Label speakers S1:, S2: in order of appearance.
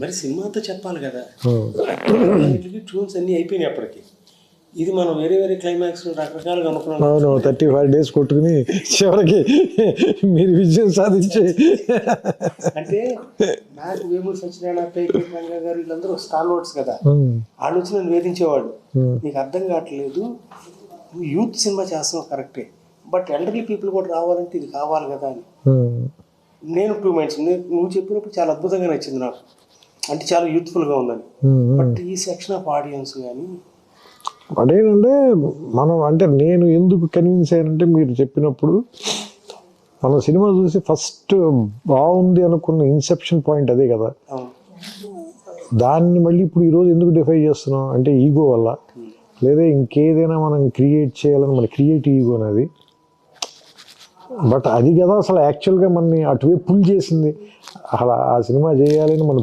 S1: మరి సినిమాతో చెప్పాలి కదా, ట్యూన్స్ అన్నీ అయిపోయినాయి అప్పటికి. ఇది మనం వేరే వేరే క్లైమాక్స్ రకరకాలుగా అనుకున్నాం.
S2: అవును, 35 days కొట్టుకుని చివరికి మీరు విజయం సాధించి.
S1: అంటే నాకు వేమూరి సత్యనారాయణ, పేకే రంగా గారు వీళ్ళందరూ స్టార్ వర్డ్స్ కదా, వాళ్ళు వచ్చి నన్ను వేధించేవాడు. నీకు అర్థం కావట్లేదు, నువ్వు యూత్ సినిమా చేస్తున్నావు కరెక్టే, బట్ ఎల్డర్లీ పీపుల్ కూడా రావాలంటే ఇది కావాలి కదా అని. నేను 2 minds, నువ్వు చెప్పినప్పుడు చాలా అద్భుతంగా నచ్చింది నాకు, అంటే చాలా యూత్ఫుల్గా ఉందని. బట్ ఈ సెక్షన్ ఆఫ్ ఆడియన్స్ కానీ
S2: అదేనంటే మనం, అంటే నేను ఎందుకు కన్విన్స్ అయ్యానంటే మీరు చెప్పినప్పుడు మన సినిమా చూసి ఫస్ట్ బాగుంది అనుకున్న ఇన్సెప్షన్ పాయింట్ అదే కదా. దాన్ని మళ్ళీ ఇప్పుడు ఈరోజు ఎందుకు డిఫై చేస్తున్నాం అంటే ఈగో వల్ల, లేదా ఇంకేదైనా మనం క్రియేట్ చేయాలని మన క్రియేటివ్ ఈగో అనేది. బట్ అది కదా అసలు యాక్చువల్గా మనని అటువైపు పుల్ చేసింది. అలా ఆ సినిమా చేయాలని మనం